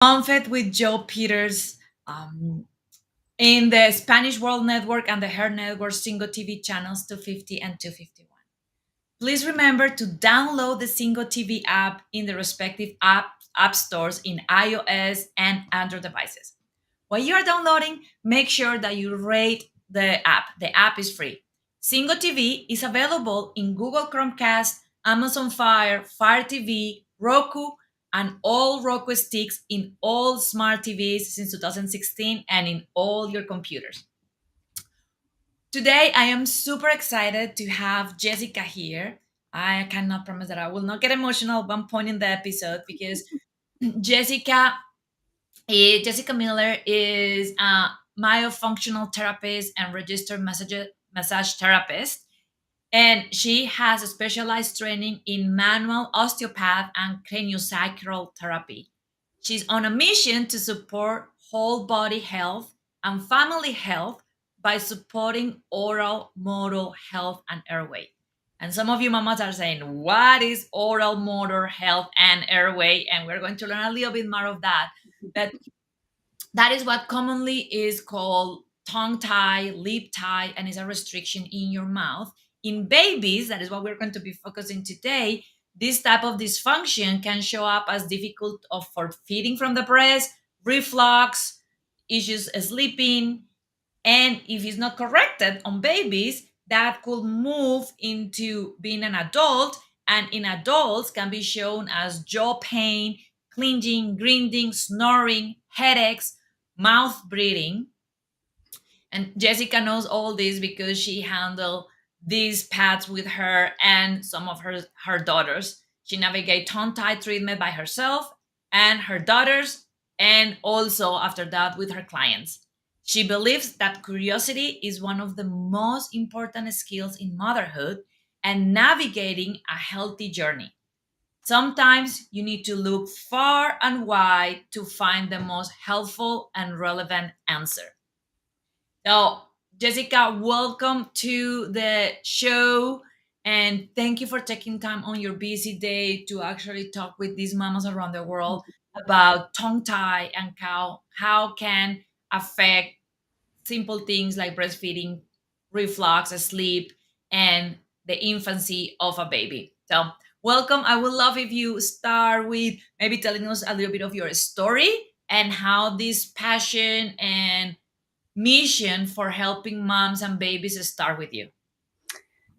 MomFit with Joe Peters um, in the Spanish World Network and the H.E.R Network single TV channels 250 and 251. Please remember to download the Single TV app in the respective app stores in iOS and Android devices. While you are downloading, make sure that you rate the app. The app is free. Single TV is available in Google Chromecast, Amazon Fire, Fire TV, Roku, and all Roku sticks in all smart TVs since 2016 and in all your computers. Today, I am super excited to have Jessica here. I cannot promise that I will not get emotional at one point in the episode because Jessica Jessica Miller is a myofunctional therapist and registered massage therapist. And she has a specialized training in manual osteopath and craniosacral therapy. She's on a mission to support whole body health and family health by supporting oral, motor health, and airway. And some of you mamas are saying, what is oral motor health and airway? And we're going to learn a little bit more of that. But that is what commonly is called tongue tie, lip tie, and is a restriction in your mouth. In babies, that is what we're going to be focusing today. This type of dysfunction can show up as difficult for feeding from the breast, reflux, issues sleeping, and if it's not corrected on babies, that could move into being an adult, and in adults can be shown as jaw pain, clenching, grinding, snoring, headaches, mouth breathing. And Jessica knows all this because she handled these paths with her and some of her daughters. She navigated tongue tie treatment by herself and her daughters, and also after that with her clients. She believes that curiosity is one of the most important skills in motherhood and navigating a healthy journey. Sometimes you need to look far and wide to find the most helpful and relevant answer. So, Jessica, welcome to the show. And thank you for taking time on your busy day to actually talk with these mamas around the world about tongue tie and how can affect simple things like breastfeeding, reflux, sleep, and the infancy of a baby. So, welcome. I would love if you start with maybe telling us a little bit of your story and how this passion and mission for helping moms and babies start with you.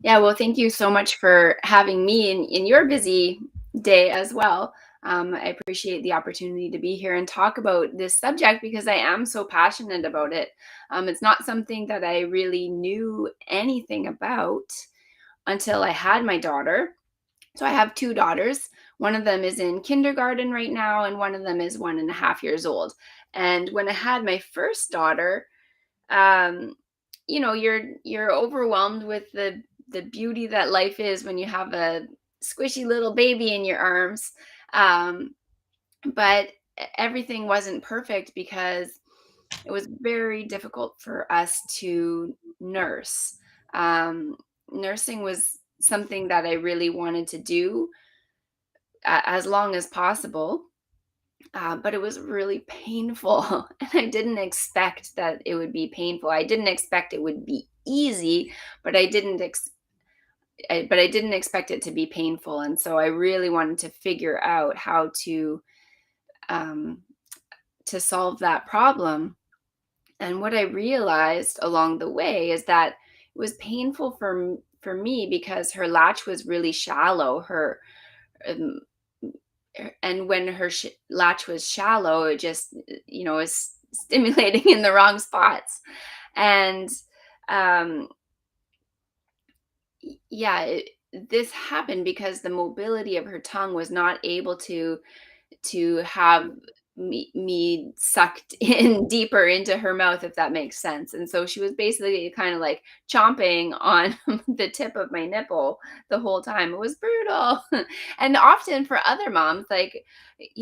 Yeah, well, thank you so much for having me in your busy day as well. I appreciate the opportunity to be here and talk about this subject because I am so passionate about it. It's not something that I really knew anything about until I had my daughter. So I have two daughters. One of them is in kindergarten right now, and one of them is 1.5 years old. And when I had my first daughter, um, you're overwhelmed with the beauty that life is when you have a squishy little baby in your arms. Um, but everything wasn't perfect because it was very difficult for us to nurse. Um, Nursing was something that I really wanted to do as long as possible. But it was really painful, and I didn't expect that it would be painful. I didn't expect it would be easy, but I didn't expect it to be painful, and so I really wanted to figure out how um, to solve that problem. And what I realized along the way is that it was painful for me because her latch was really shallow. Her um, and when her latch was shallow, it just was stimulating in the wrong spots. And um yeah, this happened because the mobility of her tongue was not able to have me sucked in deeper into her mouth, if that makes sense. And so she was basically kind of like chomping on the tip of my nipple the whole time. It was brutal. And often for other moms, like,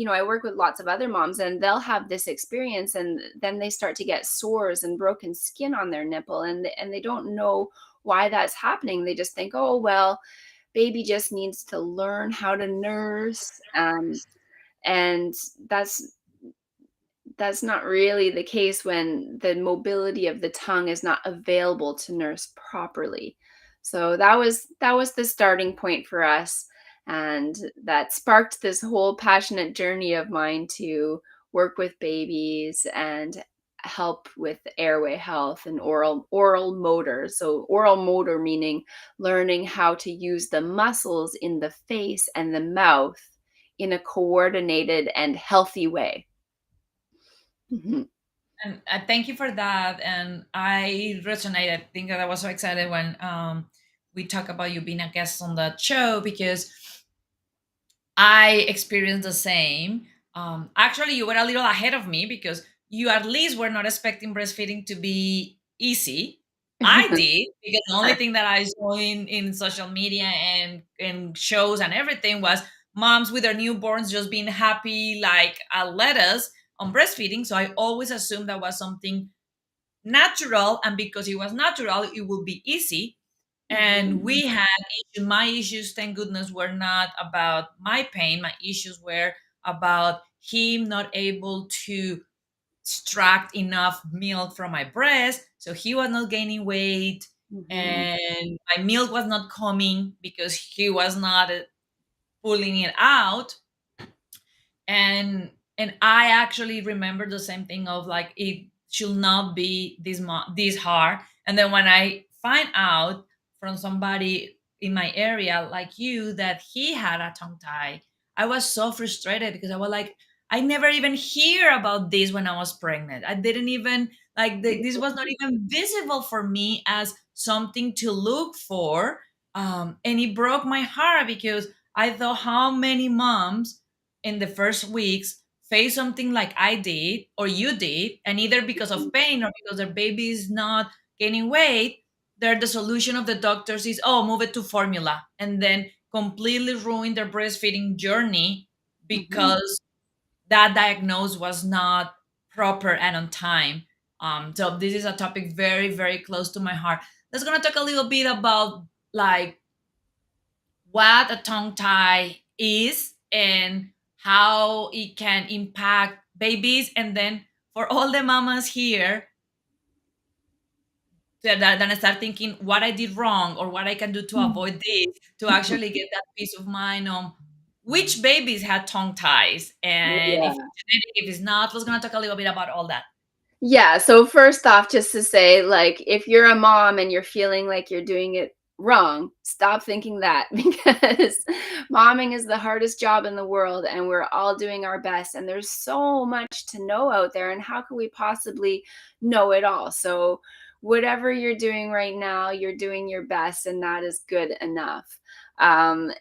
I work with lots of other moms and they'll have this experience and then they start to get sores and broken skin on their nipple and they don't know why that's happening. They just think, oh, well, baby just needs to learn how to nurse. And that's that's not really the case when the mobility of the tongue is not available to nurse properly. So that was the starting point for us, and that sparked this whole passionate journey of mine to work with babies and help with airway health and oral motor. So oral motor meaning learning how to use the muscles in the face and the mouth in a coordinated and healthy way. Mhm. And thank you for that. And I resonated. I think that I was so excited when we talk about you being a guest on that show, because I experienced the same. Actually, you were a little ahead of me because you at least were not expecting breastfeeding to be easy. I did, because the only thing that I saw in social media and in shows and everything was moms with their newborns just being happy like a lettuce on breastfeeding. So I always assumed that was something natural, and because it was natural, it will be easy. And Mhm. we had issues. My issues, thank goodness, were not about my pain. My issues were about him not able to extract enough milk from my breast, so he was not gaining weight, Mhm. and my milk was not coming because he was not pulling it out. And I actually remember the same thing of like, it should not be this hard. And then when I find out from somebody in my area like you that he had a tongue tie, I was so frustrated because I was like, I never even hear about this when I was pregnant. I didn't even like this was not even visible for me as something to look for. And it broke my heart because I thought how many moms in the first weeks face something like I did or you did, and either because of pain or because their baby is not gaining weight, the solution of the doctors is, oh, move it to formula, and then completely ruin their breastfeeding journey Mhm. because that diagnosis was not proper and on time. So this is a topic very, very close to my heart. Let's gonna talk a little bit about like what a tongue tie is and how it can impact babies, and then for all the mamas here that start thinking what I did wrong or what I can do to Mhm. avoid this, to actually get that peace of mind on which babies had tongue ties, and if Yeah. it's genetic, if it's not. We're going to talk a little bit about all that. Yeah, so first off, just to say, like, if you're a mom and you're feeling like you're doing it wrong, stop thinking that because momming is the hardest job in the world and we're all doing our best. And there's so much to know out there. And how can we possibly know it all? So, whatever you're doing right now, you're doing your best, and that is good enough. Um,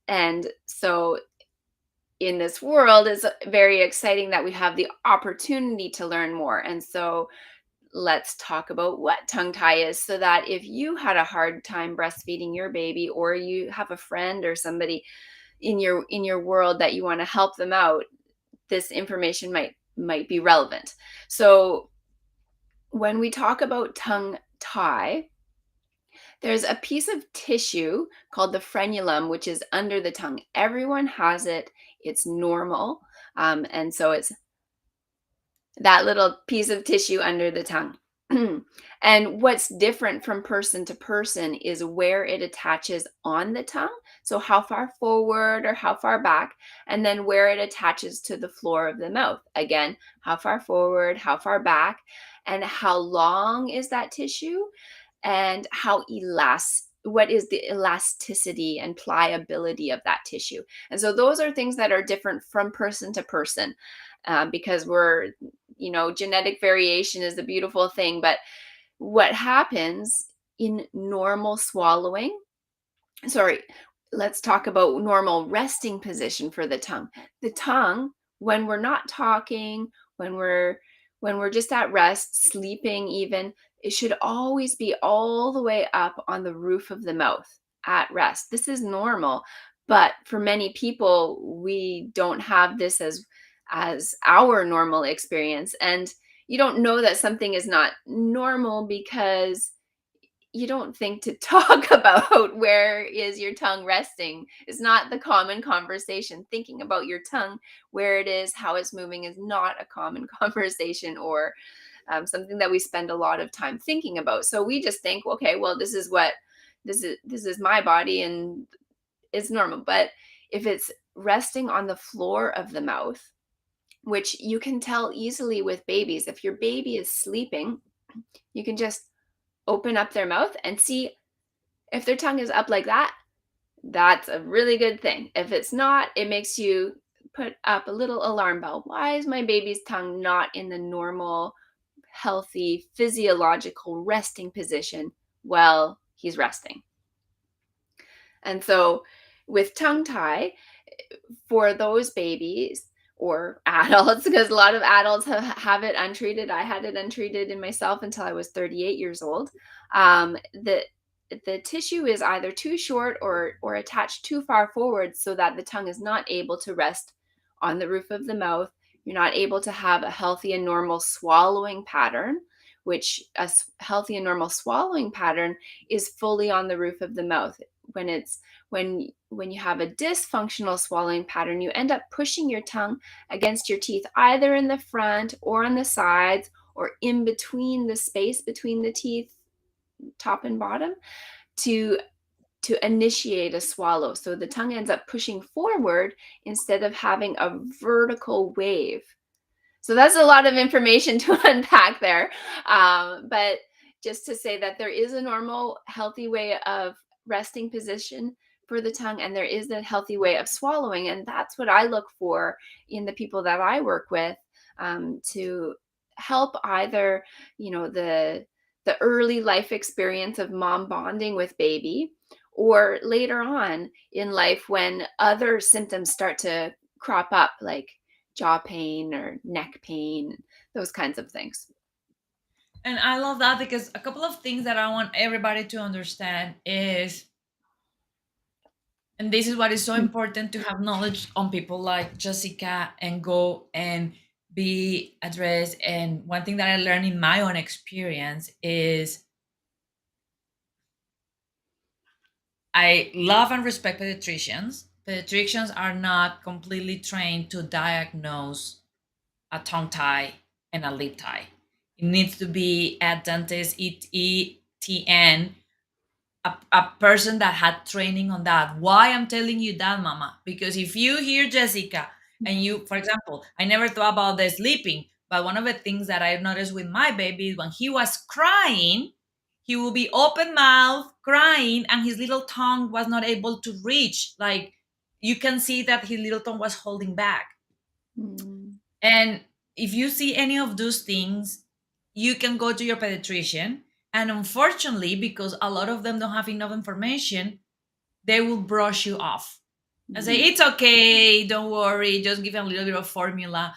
and so, in this world, it's very exciting that we have the opportunity to learn more. And so, let's talk about what tongue tie is so that if you had a hard time breastfeeding your baby, or you have a friend or somebody in your world that you want to help them out, this information might be relevant. So when we talk about tongue tie, there's a piece of tissue called the frenulum, which is under the tongue. Everyone has it. It's normal. And so it's that little piece of tissue under the tongue. And what's different from person to person is where it attaches on the tongue. So, how far forward or how far back, and then where it attaches to the floor of the mouth. Again, how far forward, how far back, and how long is that tissue, and what is the elasticity and pliability of that tissue. And so, those are things that are different from person to person, because genetic variation is a beautiful thing. But what happens in normal swallowing, sorry, let's talk about normal resting position for the tongue. The tongue, when we're not talking, when we're just at rest, sleeping even, it should always be all the way up on the roof of the mouth at rest. This is normal, but for many people, we don't have this as our normal experience. And you don't know that something is not normal because you don't think to talk about where is your tongue resting. It's not the common conversation. Thinking about your tongue, where it is, how it's moving, is not a common conversation, or something that we spend a lot of time thinking about. So we just think, okay, well, this is my body and it's normal. But if it's resting on the floor of the mouth, which you can tell easily with babies, if your baby is sleeping, you can just open up their mouth and see if their tongue is up like that. That's a really good thing. If it's not, it makes you put up a little alarm bell. Why is my baby's tongue not in the normal, healthy, physiological resting position? Well, he's resting. And so with tongue tie, for those babies or adults, because a lot of adults have it untreated. I had it untreated in myself until I was 38 years old. The tissue is either too short or attached too far forward so that the tongue is not able to rest on the roof of the mouth. You're not able to have a healthy and normal swallowing pattern, which healthy and normal swallowing pattern is fully on the roof of the mouth. When you have a dysfunctional swallowing pattern, you end up pushing your tongue against your teeth, either in the front or on the sides or in between the space between the teeth, top and bottom, to initiate a swallow. So the tongue ends up pushing forward instead of having a vertical wave. So that's a lot of information to unpack there. But just to say that there is a normal, healthy way of resting position for the tongue, and there is a healthy way of swallowing. And that's what I look for in the people that I work with, to help either, the early life experience of mom bonding with baby, or later on in life when other symptoms start to crop up, like jaw pain or neck pain, those kinds of things. And I love that because a couple of things that I want everybody to understand is, and this is what is so important to have knowledge on people like Jessica and go and be addressed. And one thing that I learned in my own experience is I love and respect pediatricians. Pediatricians are not completely trained to diagnose a tongue tie and a lip tie. It needs to be a dentist, ETN, a person that had training on that. Why I'm telling you that, Mama? Because if you hear Jessica and you, for example, I never thought about the sleeping, but one of the things that I've noticed with my baby is when he was crying, he will be open mouth crying, and his little tongue was not able to reach. Like you can see that his little tongue was holding back. Mm. And if you see any of those things, you can go to your pediatrician. And unfortunately, because a lot of them don't have enough information, they will brush you off and say, Mhm. it's okay, don't worry, just give them a little bit of formula.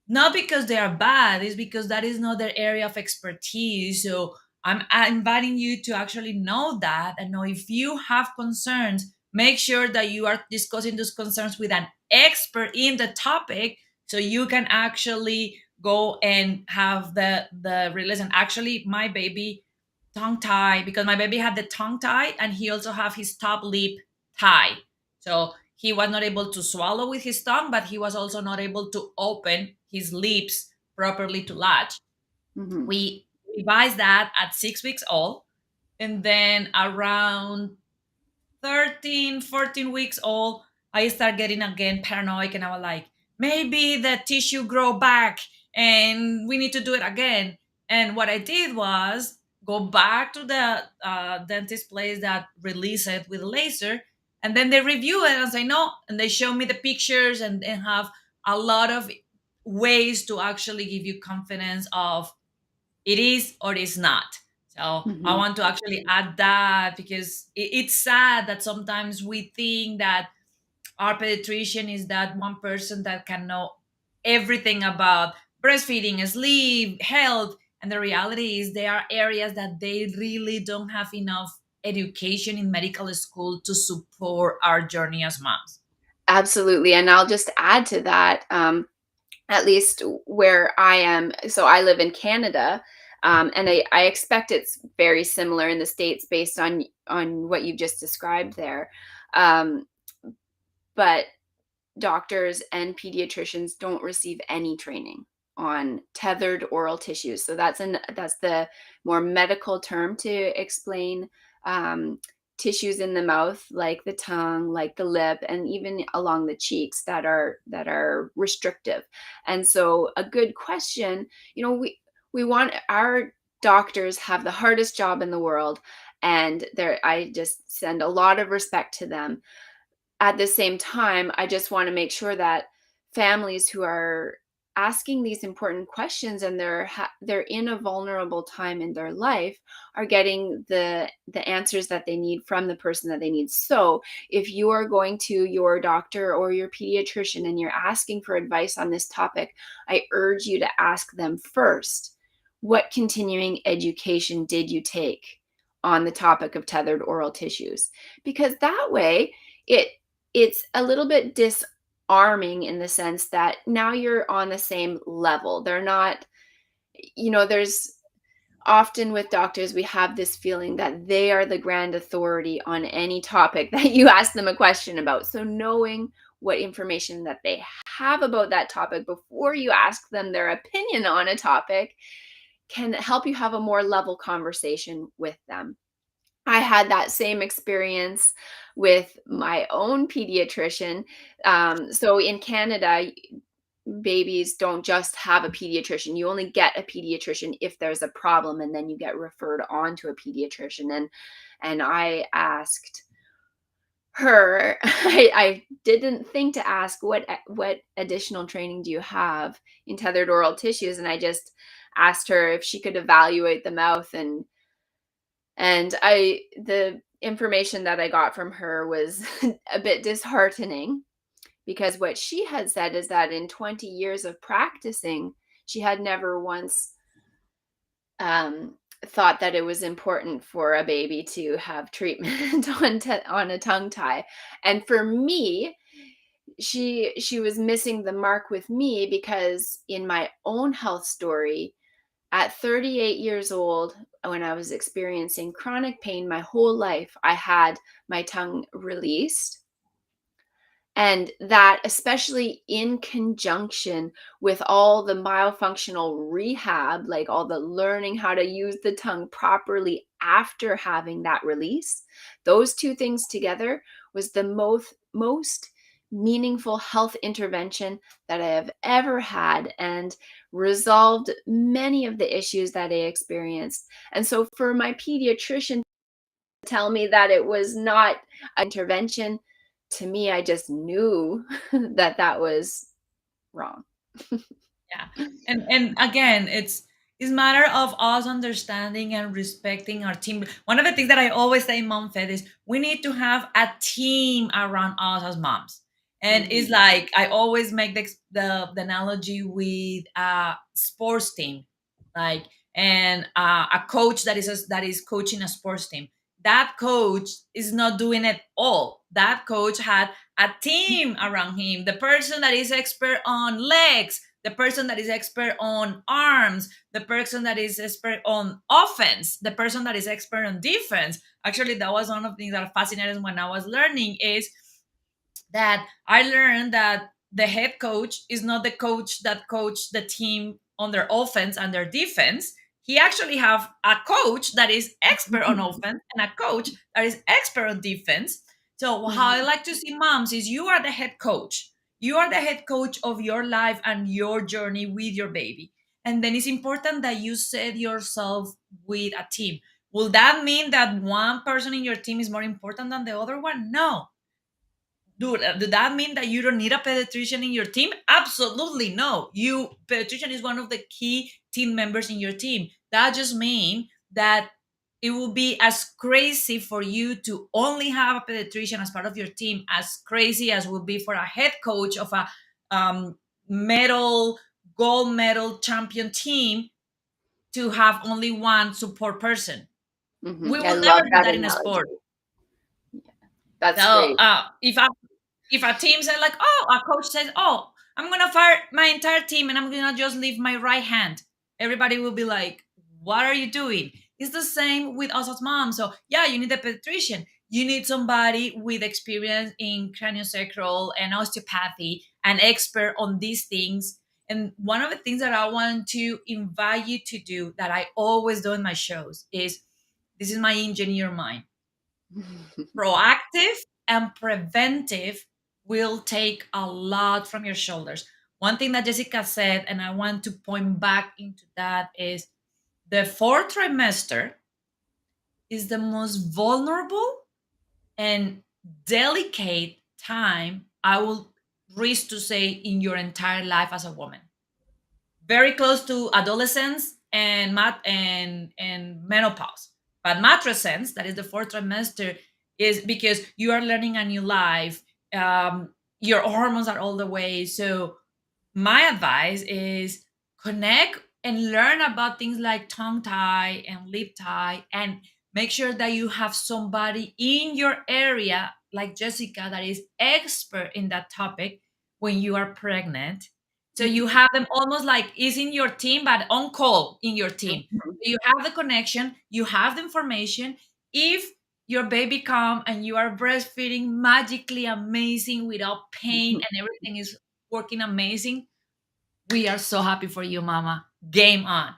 Not because they are bad, it's because that is not their area of expertise. So I'm inviting you to actually know that and know if you have concerns, make sure that you are discussing those concerns with an expert in the topic so you can actually go and have the release. And actually my baby tongue tie, because my baby had the tongue tie and he also have his top lip tie. So he was not able to swallow with his tongue, but he was also not able to open his lips properly to latch. Mhm. We revised that at 6 weeks old. And then around 13, 14 weeks old, I start getting again paranoid and I was like, maybe the tissue grow back and we need to do it again. And what I did was go back to the dentist place that released it with laser, and then they review it and say no, and they show me the pictures and have a lot of ways to actually give you confidence of it is or is not. So I Mhm. want to actually add that because it's sad that sometimes we think that our pediatrician is that one person that can know everything about breastfeeding, sleep, health. And the reality is there are areas that they really don't have enough education in medical school to support our journey as moms. Absolutely. And I'll just add to that, at least where I am. So I live in Canada. And I expect it's very similar in the States based on what you've just described there. Um, but doctors and pediatricians don't receive any training on tethered oral tissues. So that's the more medical term to explain um, tissues in the mouth, like the tongue, like the lip, and even along the cheeks that are restrictive. And so, a good question, we want our doctors have the hardest job in the world, and I just send a lot of respect to them. At the same time, I just want to make sure that families who are asking these important questions and they're in a vulnerable time in their life are getting the answers that they need from the person that they need. So, if you are going to your doctor or your pediatrician and you're asking for advice on this topic, I urge you to ask them first, what continuing education did you take on the topic of tethered oral tissues? Because that way, it it's a little bit disarming in the sense that now you're on the same level. They're not, there's often with doctors, we have this feeling that they are the grand authority on any topic that you ask them a question about. So knowing what information that they have about that topic before you ask them their opinion on a topic can help you have a more level conversation with them. I had that same experience with my own pediatrician. So in Canada, babies don't just have a pediatrician. You only get a pediatrician if there's a problem, and then you get referred on to a pediatrician. And I asked her, I didn't think to ask what additional training do you have in tethered oral tissues, and I just asked her if she could evaluate the mouth and the information that I got from her was a bit disheartening because what she had said is that in 20 years of practicing, she had never once thought that it was important for a baby to have treatment on a tongue tie. And for me, she was missing the mark with me because in my own health story, at 38 years old, when I was experiencing chronic pain my whole life, I had my tongue released. And that, especially in conjunction with all the myofunctional rehab, like all the learning how to use the tongue properly after having that release, those two things together was the most meaningful health intervention that I have ever had and resolved many of the issues that I experienced. And so for my pediatrician tell me that it was not an intervention, to me, I just knew that that was wrong. Yeah. And again, it's matter of us understanding and respecting our team. One of the things that I always say in MomFit is we need to have a team around us as moms. And it's Mhm, like I always make the analogy with a sports team, like and a coach that is coaching a sports team. That coach is not doing it all. That coach had a team around him. The person that is expert on legs, the person that is expert on arms, the person that is expert on offense, the person that is expert on defense. Actually, that was one of the things that fascinated me when I was learning is that I learned that the head coach is not the coach that coach the team on their offense and their defense. He actually have a coach that is expert on offense and a coach that is expert on defense. So how I mhm, like to see moms is you are the head coach. You are the head coach of your life and your journey with your baby. And then it's important that you set yourself with a team. Will that mean that one person in your team is more important than the other one? No. Dude, does that mean that you don't need a pediatrician in your team? Absolutely no. You pediatrician is one of the key team members in your team. That just means that it will be as crazy for you to only have a pediatrician as part of your team as crazy as would be for a head coach of a medal gold medal champion team to have only one support person. We mhm. I will never love do that that in a sport. analogy. So That's great. if a team said like, oh, a coach says, oh, I'm gonna fire my entire team and I'm gonna just leave my right hand, everybody will be like, what are you doing? It's the same with us as moms. So yeah, you need a pediatrician. You need somebody with experience in craniosacral and osteopathy, an expert on these things. And one of the things that I want to invite you to do that I always do in my shows is, this is my engineer mind. Proactive and preventive will take a lot from your shoulders. One thing that Jessica said, and I want to point back into that, is the fourth trimester is the most vulnerable and delicate time, I will risk to say, in your entire life as a woman. Very close to adolescence and and menopause. But matrescence, that is the fourth trimester, is because you are learning a new life. Your hormones are all the way. So my advice is connect and learn about things like tongue tie and lip tie, and make sure that you have somebody in your area like Jessica that is expert in that topic when you are pregnant. So you have them almost like is in your team, but on call in your team. So you have the connection, you have the information. If your baby come and you are breastfeeding magically amazing without pain and everything is working amazing, we are so happy for you, mama. Game on.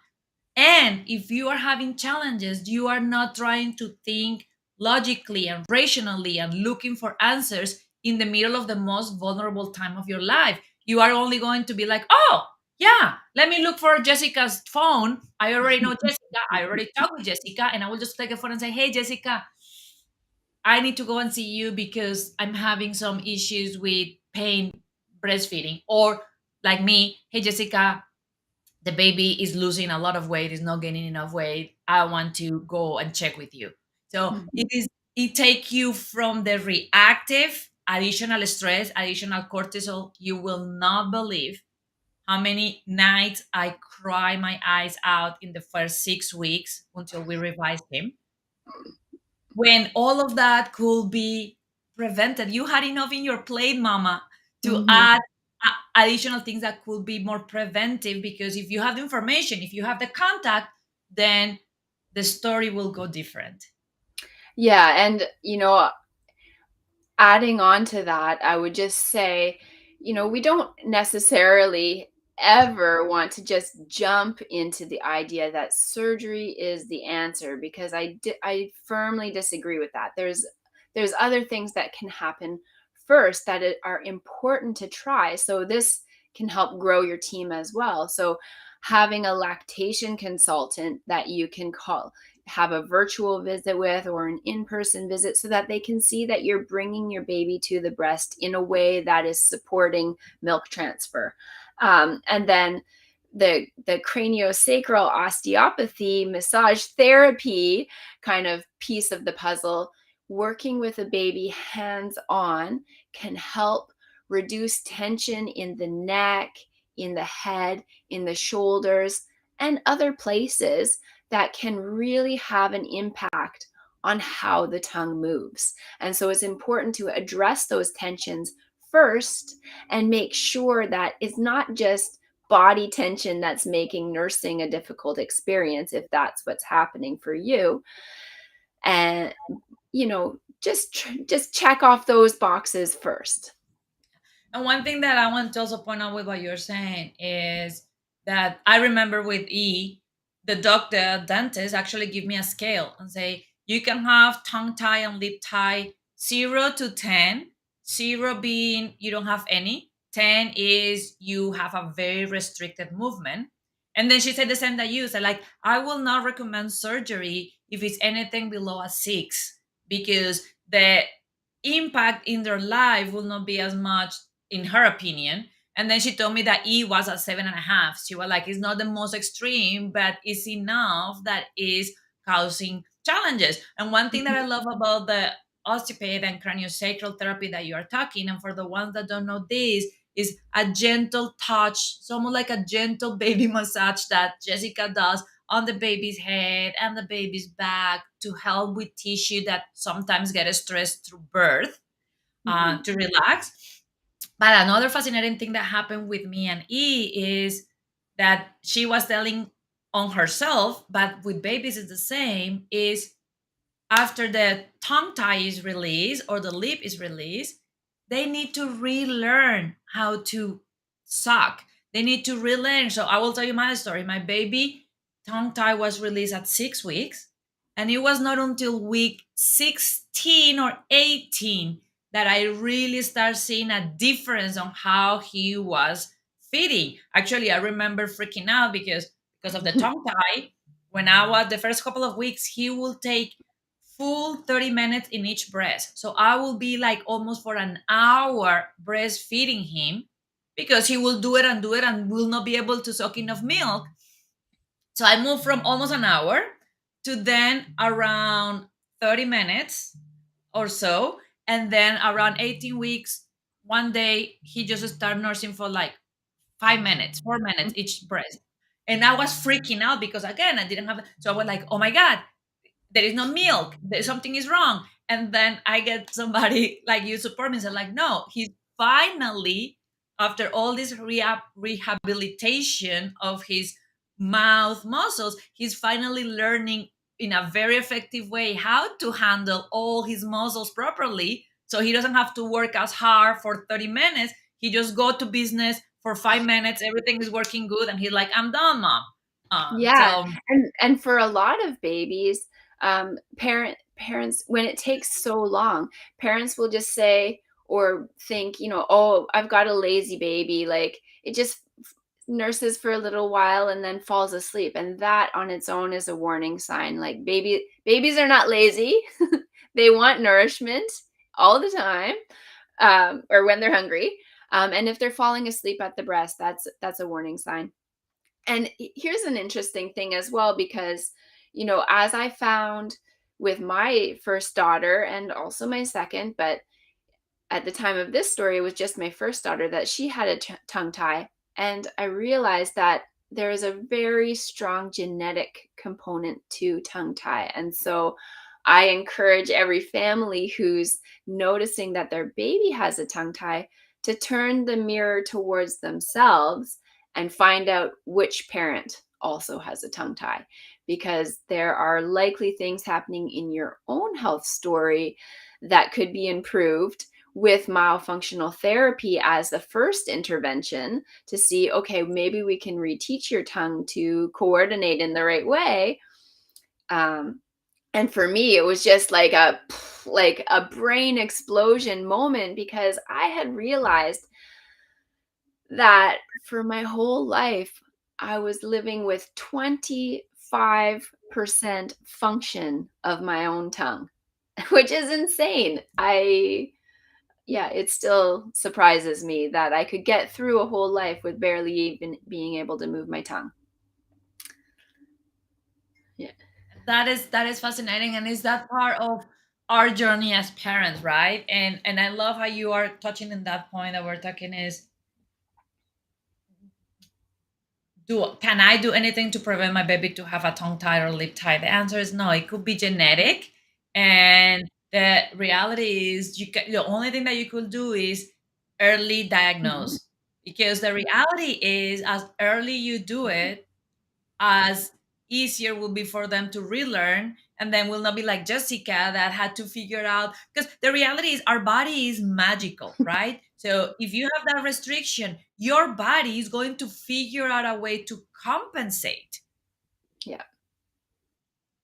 And if you are having challenges, you are not trying to think logically and rationally and looking for answers in the middle of the most vulnerable time of your life. You are only going to be like, oh, yeah, let me look for Jessica's phone. I already know Jessica. I already talked with Jessica. And I will just take a phone and say, hey, Jessica, I need to go and see you because I'm having some issues with pain breastfeeding. Or like me, hey, Jessica, the baby is losing a lot of weight, is not gaining enough weight. I want to go and check with you. So it take you from the reactive, additional stress, additional cortisol. You will not believe how many nights I cry my eyes out in the first 6 weeks until we revised him, when all of that could be prevented. You had enough in your plate, mama, to add additional things that could be more preventive, because if you have the information, if you have the contact, then the story will go different. Yeah, and adding on to that, I would just say, we don't necessarily ever want to just jump into the idea that surgery is the answer, because I firmly disagree with that. There's other things that can happen first that are important to try. So this can help grow your team as well. So having a lactation consultant that you can call, have a virtual visit with, or an in-person visit, so that they can see that you're bringing your baby to the breast in a way that is supporting milk transfer. And then the craniosacral osteopathy massage therapy kind of piece of the puzzle, working with a baby hands on, can help reduce tension in the neck, in the head, in the shoulders, and other places that can really have an impact on how the tongue moves. And so it's important to address those tensions first and make sure that it's not just body tension that's making nursing a difficult experience, if that's what's happening for you. And just check off those boxes first. And one thing that I want to also point out with what you're saying is that I remember with the doctor, dentist, actually give me a scale and say, you can have tongue tie and lip tie 0 to 10, 0 being you don't have any, 10 is you have a very restricted movement. And then she said the same that you said, like, I will not recommend surgery if it's anything below a 6, because the impact in their life will not be as much, in her opinion. And then she told me that E was at 7.5. She was like, it's not the most extreme, but it's enough that is causing challenges. And one thing that I love about the osteopathy and craniosacral therapy that you are talking, and for the ones that don't know this, is a gentle touch, almost like a gentle baby massage that Jessica does on the baby's head and the baby's back to help with tissue that sometimes get stressed through birth, Mhm. to relax. But another fascinating thing that happened with me and E is that she was telling on herself, but with babies it's the same, is after the tongue tie is released or the lip is released, they need to relearn how to suck. They need to relearn. So I will tell you my story. My baby tongue tie was released at 6 weeks, and it was not until week 16 or 18 that I really start seeing a difference on how he was feeding. Actually, I remember freaking out because of the tongue tie. When I was the first couple of weeks, he will take full 30 minutes in each breast. So I will be like almost for an hour breastfeeding him because he will do it and will not be able to suck enough milk. So I moved from almost an hour to then around 30 minutes or so. And then around 18 weeks, one day he just started nursing for like 5 minutes, 4 minutes each breast. And I was freaking out because again, I didn't have, so I was like, oh my God, there is no milk, something is wrong. And then I get somebody like you support me and say like, no, he's finally, after all this rehabilitation of his mouth muscles, he's finally learning in a very effective way how to handle all his muscles properly, so he doesn't have to work as hard for 30 minutes. He just go to business for 5 minutes, everything is working good, and he's like, I'm done, mom. Yeah, So and for a lot of babies, parents, when it takes so long, parents will just say or think, "Oh, I've got a lazy baby," like, it just nurses for a little while and then falls asleep, and that on its own is a warning sign, like, babies are not lazy. They want nourishment all the time, or when they're hungry, and if they're falling asleep at the breast, that's a warning sign. And here's an interesting thing as well, because, as I found with my first daughter and also my second, but at the time of this story, it was just my first daughter, that she had a tongue tie. And I realized that there is a very strong genetic component to tongue tie. And so I encourage every family who's noticing that their baby has a tongue tie to turn the mirror towards themselves and find out which parent also has a tongue tie, because there are likely things happening in your own health story that could be improved with myofunctional therapy as the first intervention, to see, okay, maybe we can reteach your tongue to coordinate in the right way. um, and for me, it was just like a brain explosion moment, because I had realized that for my whole life I was living with 25% function of my own tongue, which is insane. Yeah, it still surprises me that I could get through a whole life with barely even being able to move my tongue. Yeah. that is fascinating, and is that part of our journey as parents, right? And I love how you are touching in that point that we're talking is, do can I do anything to prevent my baby to have a tongue tie or lip tie? The answer is no. It could be genetic, and the reality is the only thing that you could do is early Mhm. diagnose, because the reality is as early you do it, as easier will be for them to relearn, and then will not be like Jessica that had to figure out, because the reality is our body is magical, right? So if you have that restriction, your body is going to figure out a way to compensate. Yeah.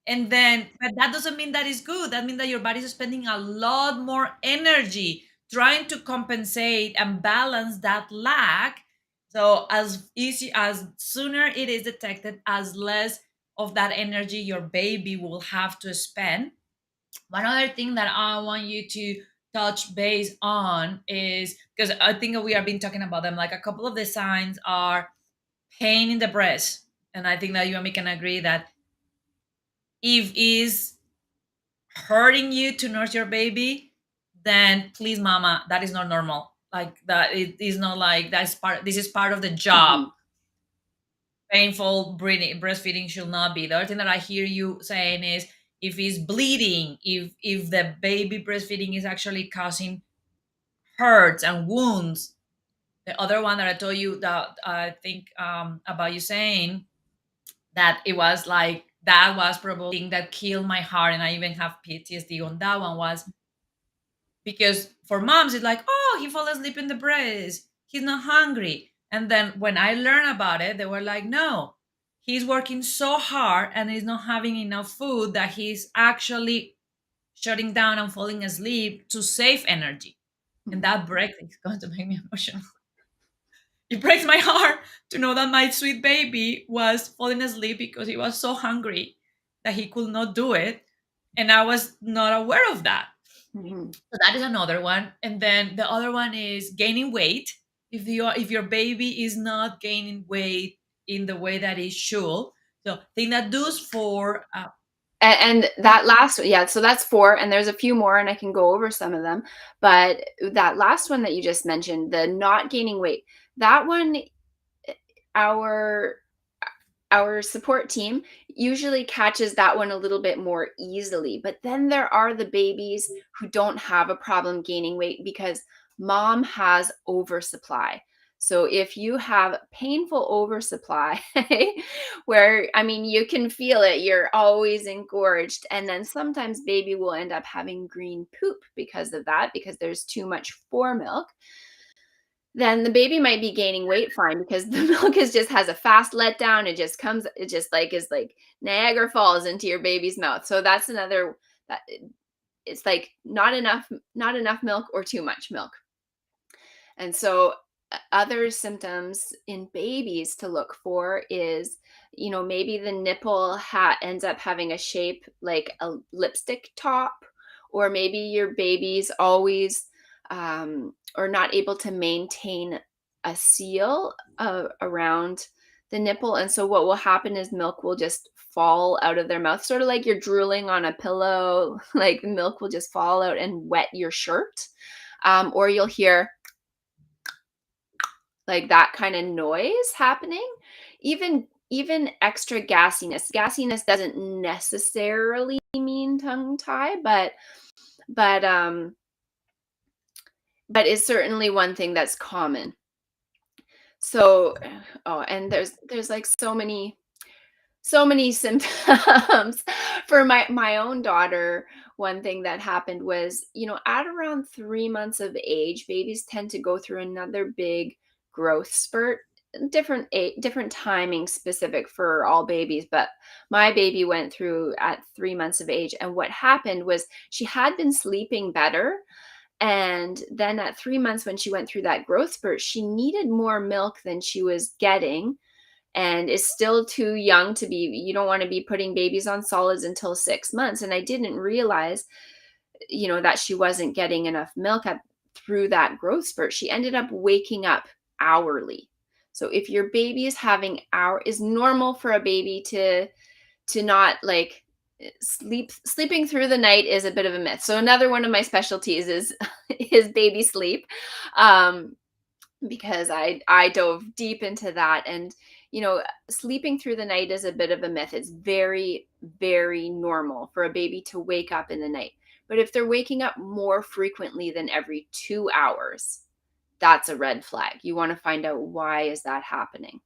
And then, but that doesn't mean that is good. That means that your body is spending a lot more energy trying to compensate and balance that lack. So as easy as sooner it is detected, as less of that energy your baby will have to spend. One other thing that I want you to touch base on is, because I think we have been talking about them, like a couple of the signs are pain in the breast. And I think that you and me can agree that if is hurting you to nurse your baby, then please, mama, that is not normal. Like that, it is not like that's part. This is part of the job. Mhm. Painful breastfeeding should not be. The other thing that I hear you saying is if it's bleeding, if the baby breastfeeding is actually causing hurts and wounds. The other one that I told you that I think about you saying that it was like that was probably thing that killed my heart, and I even have PTSD on that one, was because for moms it's like, oh, he fell asleep in the breast, he's not hungry. And then when I learned about it, they were like, no, he's working so hard and he's not having enough food, that he's actually shutting down and falling asleep to save energy. And Mhm. that break is going to make me emotional. It breaks my heart to know that my sweet baby was falling asleep because he was so hungry that he could not do it. And I was not aware of that. Mhm. So that is another one. And then the other one is gaining weight. If your baby is not gaining weight in the way that it should, so thing that does for And that last, yeah, so that's 4, and there's a few more, and I can go over some of them, but that last one that you just mentioned, the not gaining weight, that one, our our support team usually catches that one a little bit more easily. But then there are the babies who don't have a problem gaining weight because mom has oversupply. So if you have painful oversupply, where I mean you can feel it, you're always engorged, and then sometimes baby will end up having green poop because of that, because there's too much fore milk, then the baby might be gaining weight fine because the milk is just has a fast letdown. It just comes, it just like is like Niagara Falls into your baby's mouth. So that's another that it's like not enough milk or too much milk. And so other symptoms in babies to look for is, maybe the nipple ends up having a shape like a lipstick top, or maybe your baby's always or not able to maintain a seal around the nipple. And so what will happen is milk will just fall out of their mouth, sort of like you're drooling on a pillow, like milk will just fall out and wet your shirt. Or you'll hear like that kind of noise happening. Even extra gassiness doesn't necessarily mean tongue tie, but um but is certainly one thing that's common. So oh, and there's like so many symptoms. For my own daughter, one thing that happened was, at around 3 months of age, babies tend to go through another big growth spurt. Different timing specific for all babies, but my baby went through at 3 months of age. And what happened was she had been sleeping better, and then at 3 months, when she went through that growth spurt, she needed more milk than she was getting, and is still too young to be, you don't want to be putting babies on solids until 6 months. And I didn't realize, that she wasn't getting enough milk through that growth spurt. She ended up waking up hourly. So if your baby is having is normal for a baby to not like sleeping through the night is a bit of a myth. So another one of my specialties is is baby sleep. Um, because I dove deep into that. And sleeping through the night is a bit of a myth. It's very, very normal for a baby to wake up in the night. But if they're waking up more frequently than every 2 hours, that's a red flag. You want to find out, why is that happening?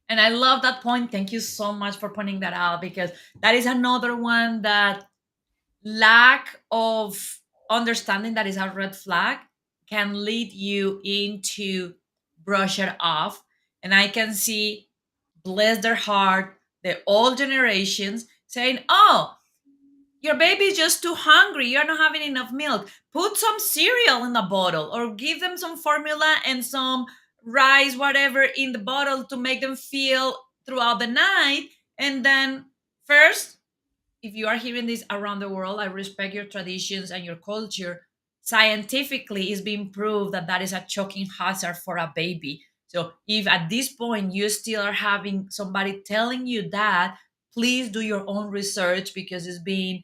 and I love that point. Thank you so much for pointing that out, because that is another one that lack of understanding that is a red flag can lead you into brush it off. And I can see, bless their heart, the old generations saying, oh, your baby is just too hungry, you're not having enough milk, put some cereal in the bottle, or give them some formula and some rice, whatever, in the bottle to make them feel throughout the night. And then first, if you are hearing this around the world, I respect your traditions and your culture. Scientifically, it's been proved that that is a choking hazard for a baby. So if at this point you still are having somebody telling you that, please do your own research, because it's being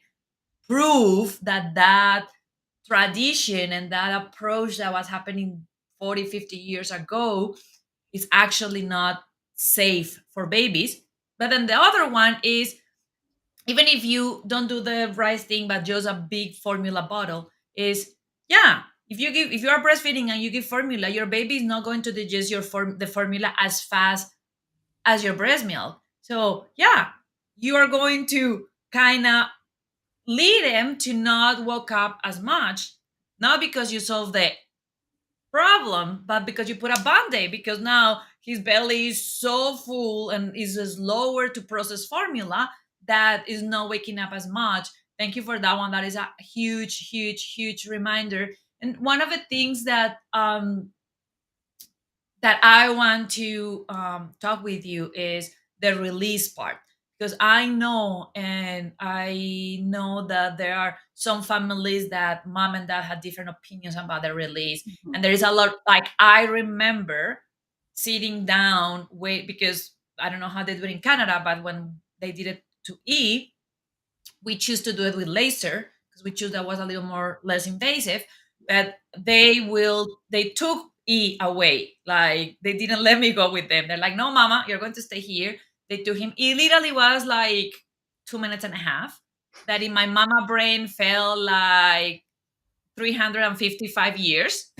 proved that that tradition and that approach that was happening 40, 50 years ago is actually not safe for babies. But then the other one is, even if you don't do the right thing but just a big formula bottle, is, yeah, if you are breastfeeding and you give formula, your baby is not going to digest the formula as fast as your breast milk. So yeah, you are going to kind of lead him to not wake up as much, not because you solve the problem, but because you put a band-aid, because now his belly is so full and is slower to process formula that is not waking up as much. Thank you for that one. That is a huge, huge, huge reminder. And one of the things that I want to talk with you is the release part, because I know that there are some families that mom and dad had different opinions about the release, Mhm. and there is a lot. Like I remember sitting down, wait, because I don't know how they do it in Canada, but when they did it to E, we choose to do it with laser because we choose that was a little more less invasive. But they took E away, like they didn't let me go with them. They're like, no mama, you're going to stay here. They took him. It literally was like 2 minutes and a half, that in my mama brain felt like 355 years.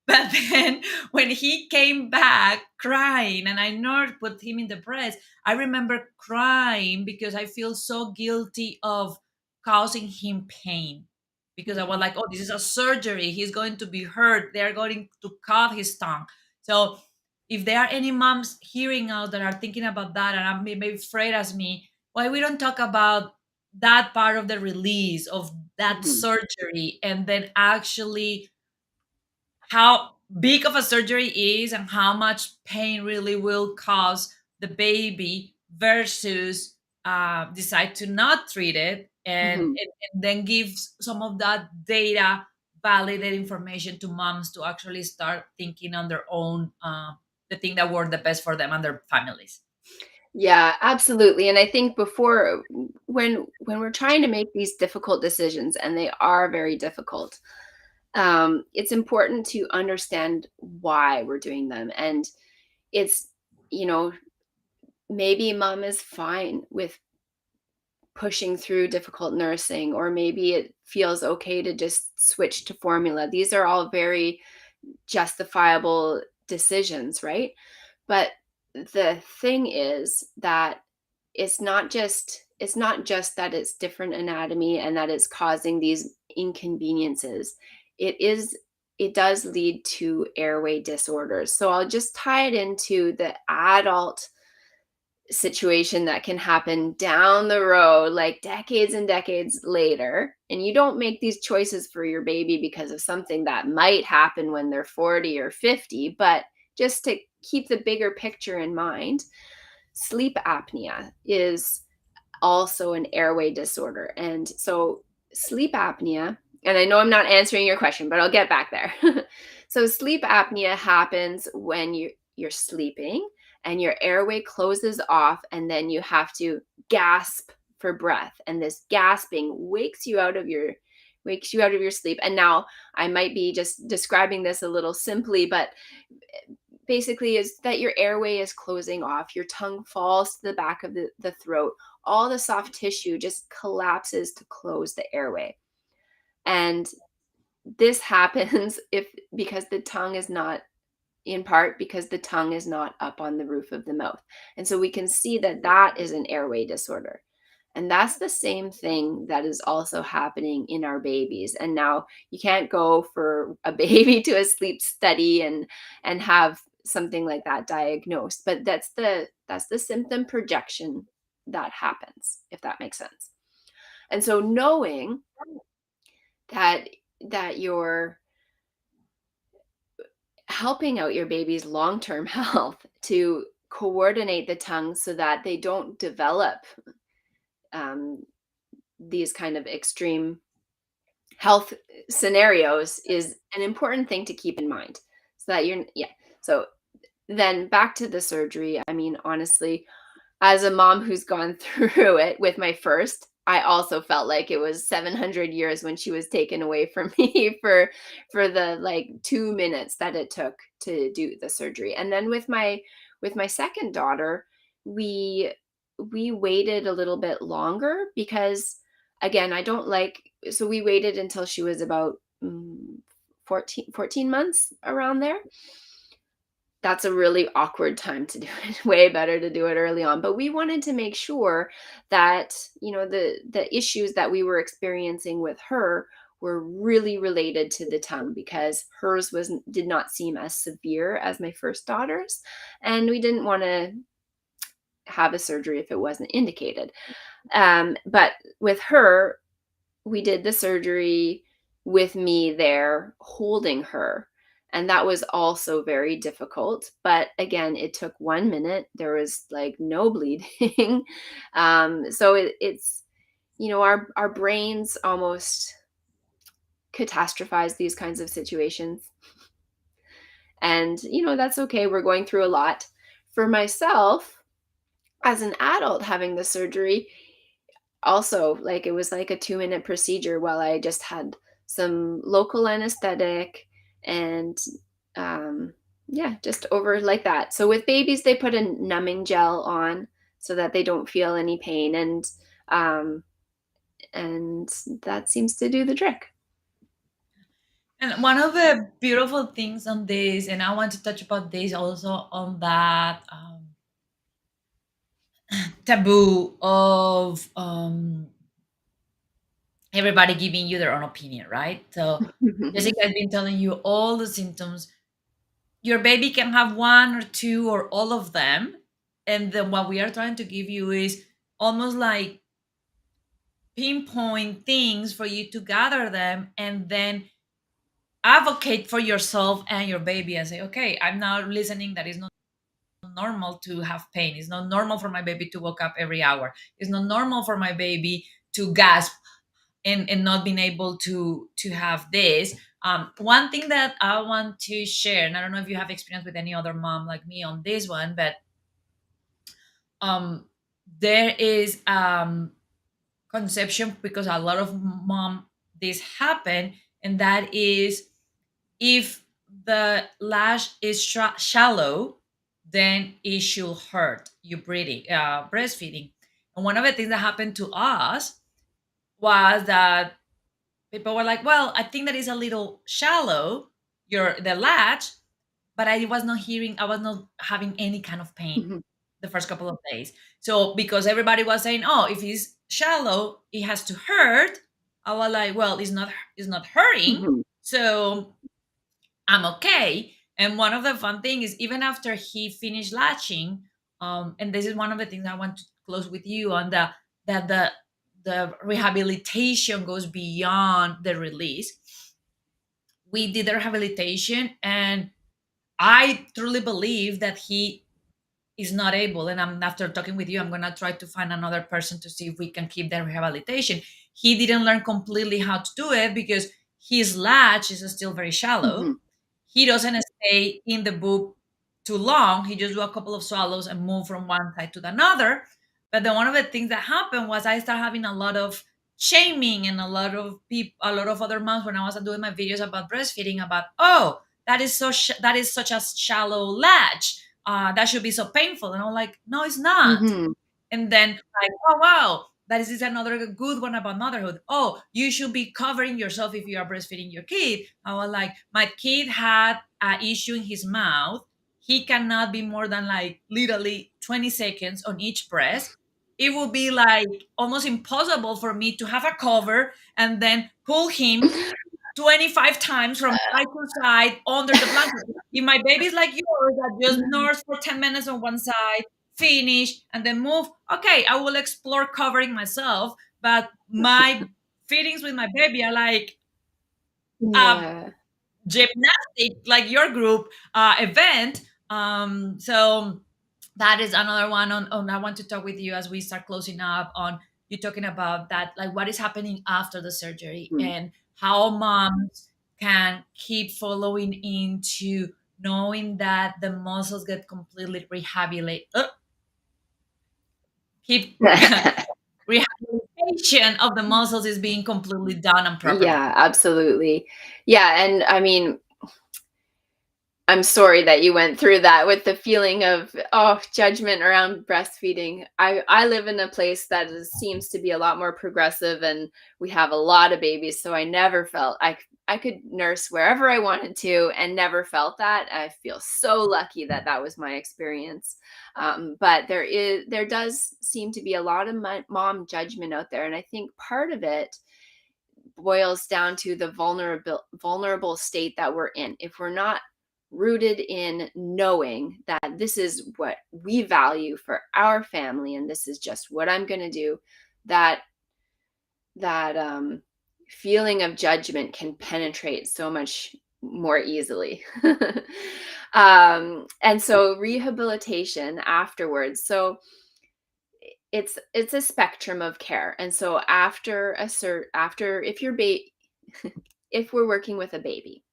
But then when he came back crying and I nurse put him in the breast, I remember crying because I feel so guilty of causing him pain. Because I was Mhm. like, oh, this is a surgery. He's going to be hurt. They're going to cut his tongue. So if there are any moms hearing out that are thinking about that and are maybe afraid as me, why we don't talk about that part of the release of that Mhm. surgery, and then actually how big of a surgery is and how much pain really will cause the baby versus decide to not treat it, Mhm. and then give some of that data, validate information to moms to actually start thinking on their own, the thing that work the best for them and their families. Yeah, absolutely. And I think before when we're trying to make these difficult decisions, and they are very difficult, it's important to understand why we're doing them. And it's, you know, maybe mom is fine with pushing through difficult nursing, or maybe it feels okay to just switch to formula. These are all very justifiable decisions, right? But the thing is that it's not just that it's different anatomy and that it's causing these inconveniences. It is it does lead to airway disorders. So I'll just tie it into the adult situation that can happen down the road, like decades and decades later. And you don't make these choices for your baby because of something that might happen when they're 40 or 50, but just to keep the bigger picture in mind, sleep apnea is also an airway disorder. And so, sleep apnea, and I know I'm not answering your question, but I'll get back there. So, sleep apnea happens when you're sleeping and your airway closes off, and then you have to gasp for breath. And this gasping wakes you out of your sleep. And now I might be just describing this a little simply, but basically is that your airway is closing off, your tongue falls to the back of the throat, all the soft tissue just collapses to close the airway. And this happens if because the tongue is not in part because the tongue is not up on the roof of the mouth. And so we can see that that is an airway disorder. And that's the same thing that is also happening in our babies. And now you can't go for a baby to a sleep study and have something like that diagnosed, but that's the symptom projection that happens, if that makes sense. And so knowing that you're helping out your baby's long-term health to coordinate the tongue so that they don't develop um, these kind of extreme health scenarios is an important thing to keep in mind, so that you're yeah. So then back to the surgery. I mean, honestly, as a mom who's gone through it with my first, I also felt like it was 700 years when she was taken away from me for the like 2 minutes that it took to do the surgery. And then with my second daughter, we we waited a little bit longer because again, I don't like so we waited until she was about 14 months around there. that's a really awkward time to do it. Way better to do it early on. But we wanted to make sure that, the issues that we were experiencing with her were really related to the tongue, because hers was did not seem as severe as my first daughter's, and we didn't want to have a surgery if it wasn't indicated. But with her, we did the surgery with me there holding her. And that was also very difficult. But again, it took 1 minute. There was like no bleeding. So it's, our brains almost catastrophize these kinds of situations. And, that's okay. We're going through a lot. For myself, as an adult having the surgery, also, like, it was like a 2-minute procedure while I just had some local anesthetic and, um, yeah, just over like that. So with babies, they put a numbing gel on so that they don't feel any pain, um, and that seems to do the trick. And one of the beautiful things on this, and I want to touch about this also on that taboo of everybody giving you their own opinion, right? So Jessica has been telling you all the symptoms. Your baby can have one or two or all of them. And then what we are trying to give you is almost like pinpoint things for you to gather them and then advocate for yourself and your baby and say, okay, I'm now listening that it's not normal to have pain. It's not normal for my baby to wake up every hour. It's not normal for my baby to gasp and not being able to have this. One thing that I want to share, and I don't know if you have experience with any other mom like me on this one, but um, there is conception because a lot of mom this happen, and that is if the lash is shallow, then it should hurt you breathing, breastfeeding. And one of the things that happened to us was that people were like, "Well, I think that is a little shallow, the latch," but I was not hearing, I was not having any kind of pain Mhm, the first couple of days. So because everybody was saying, "Oh, if it's shallow, it has to hurt," I was like, "Well, it's not hurting, mhm, so I'm okay." And one of the fun thing is even after he finished latching, and this is one of the things I want to close with you on, that the rehabilitation goes beyond the release. We did the rehabilitation, and I truly believe that he is not able, and I'm after talking with you, I'm gonna try to find another person to see if we can keep the rehabilitation. He didn't learn completely how to do it because his latch is still very shallow. mhm, He doesn't stay in the boob too long. He just do a couple of swallows and move from one side to the another. But then one of the things that happened was I started having a lot of shaming and a lot of people, a lot of other moms when I was doing my videos about breastfeeding about, oh, that is that is such a shallow latch. That should be so painful. And I'm like, no, it's not. mhm. And then like, oh wow, that is another good one about motherhood. Oh, you should be covering yourself if you are breastfeeding your kid. I was like, my kid had an issue in his mouth. He cannot be more than like literally 20 seconds on each breast. It would be like almost impossible for me to have a cover and then pull him 25 times from side to side under the blanket. If my baby's like yours that just nurse for 10 minutes on one side, finish, and then move, okay, I will explore covering myself. But my feelings with my baby are like a Yeah. gymnastic, like your group event. So that is another one on I want to talk with you as we start closing up on you talking about that, like what is happening after the surgery Mhm. and how moms can keep following into knowing that the muscles get completely rehabilitated, keep rehabilitation of the muscles is being completely done and properly. Yeah, absolutely. Yeah, and I mean, I'm sorry that you went through that with the feeling of, oh, judgment around breastfeeding. I live in a place that seems to be a lot more progressive, and we have a lot of babies, so I never felt I could nurse wherever I wanted to and never felt that. I feel so lucky that that was my experience. But there does seem to be a lot of mom judgment out there, and I think part of it boils down to the vulnerable state that we're in. If we're not rooted in knowing that this is what we value for our family and this is just what I'm going to do, that that feeling of judgment can penetrate so much more easily. And so rehabilitation afterwards. So it's a spectrum of care. And so after if you're if we're working with a baby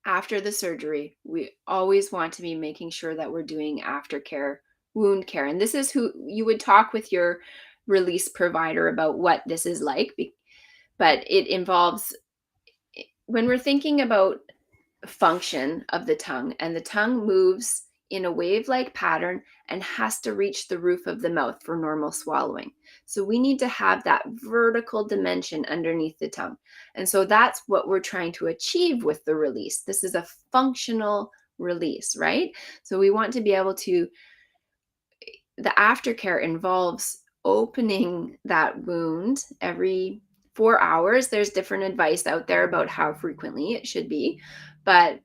after the surgery, we always want to be making sure that we're doing aftercare, wound care. And this is who you would talk with your release provider about what this is like. But it involves, when we're thinking about function of the tongue, and the tongue moves in a wave-like pattern and has to reach the roof of the mouth for normal swallowing. So we need to have that vertical dimension underneath the tongue. And so that's what we're trying to achieve with the release. This is a functional release, right? So we want to be able to, the aftercare involves opening that wound every 4 hours. There's different advice out there about how frequently it should be, but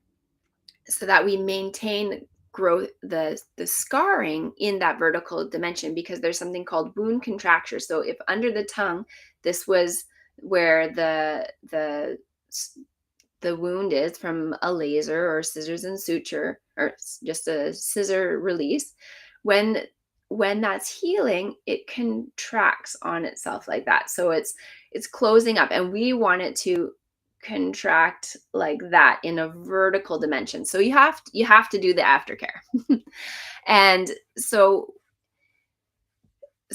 so that we maintain growth, the scarring in that vertical dimension, because there's something called wound contracture. So if under the tongue, this was where the wound is from a laser or scissors and suture, or just a scissor release, when that's healing, it contracts on itself like that. So it's closing up, and we want it to contract like that in a vertical dimension. So you have to do the aftercare. And so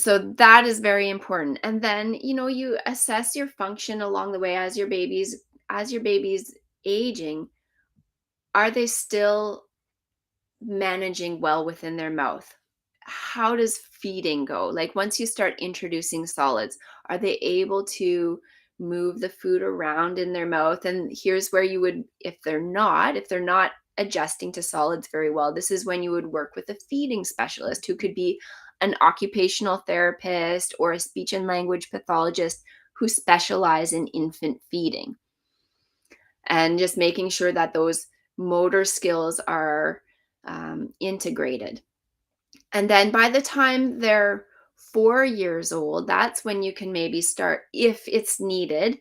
that is very important. And then, you assess your function along the way as your baby's aging. Are they still managing well within their mouth? How does feeding go? Like, once you start introducing solids, are they able to move the food around in their mouth? And here's where you would, if they're not adjusting to solids very well, this is when you would work with a feeding specialist, who could be an occupational therapist or a speech and language pathologist who specialize in infant feeding, and just making sure that those motor skills are integrated. And then by the time they're 4 years old, that's when you can maybe start, if it's needed,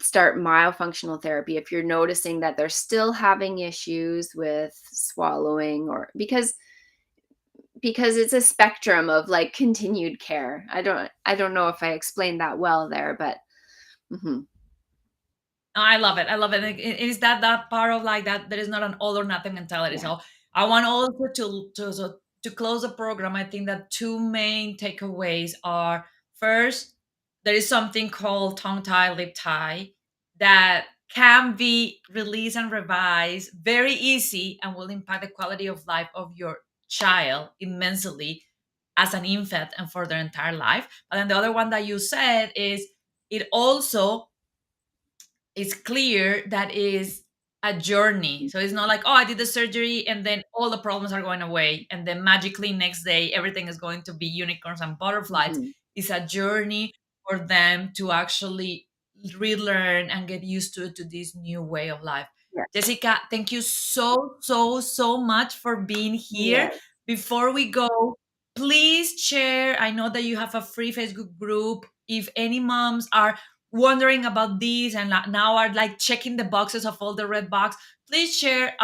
start myofunctional therapy if you're noticing that they're still having issues with swallowing, or because it's a spectrum of like continued care. I don't know if I explained that well there, but mhm. No, I love it. I love it. It is that part of like that there is not an all or nothing mentality. Yeah, So I want also to close the program. I think that two main takeaways are: first, there is something called tongue tie, lip tie that can be released and revised very easy and will impact the quality of life of your child immensely as an infant and for their entire life. But then the other one that you said is it also it's clear that is a journey. So it's not like, oh, I did the surgery and then all the problems are going away. And then magically next day, everything is going to be unicorns and butterflies. mhm. It's a journey for them to actually relearn and get used to this new way of life. Yeah, Jessica, thank you so, so, so much for being here. yeah. Before we go, please share. I know that you have a free Facebook group. If any moms are wondering about these and now are like checking the boxes of all the red box, please share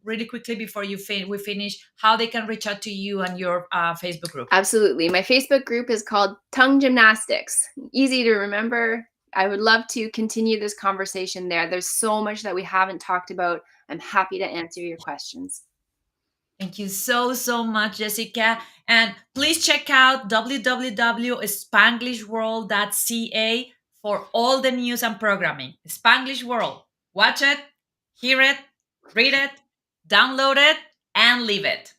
really quickly before we finish how they can reach out to you and your Facebook group. Absolutely. My Facebook group is called Tongue Gymnastics. Easy to remember. I would love to continue this conversation there. There's so much that we haven't talked about. I'm happy to answer your questions. Thank you so, so much, Jessica. And please check out www.spanglishworld.ca for all the news and programming. Spanglish World. Watch it, hear it, read it, Download it and leave it.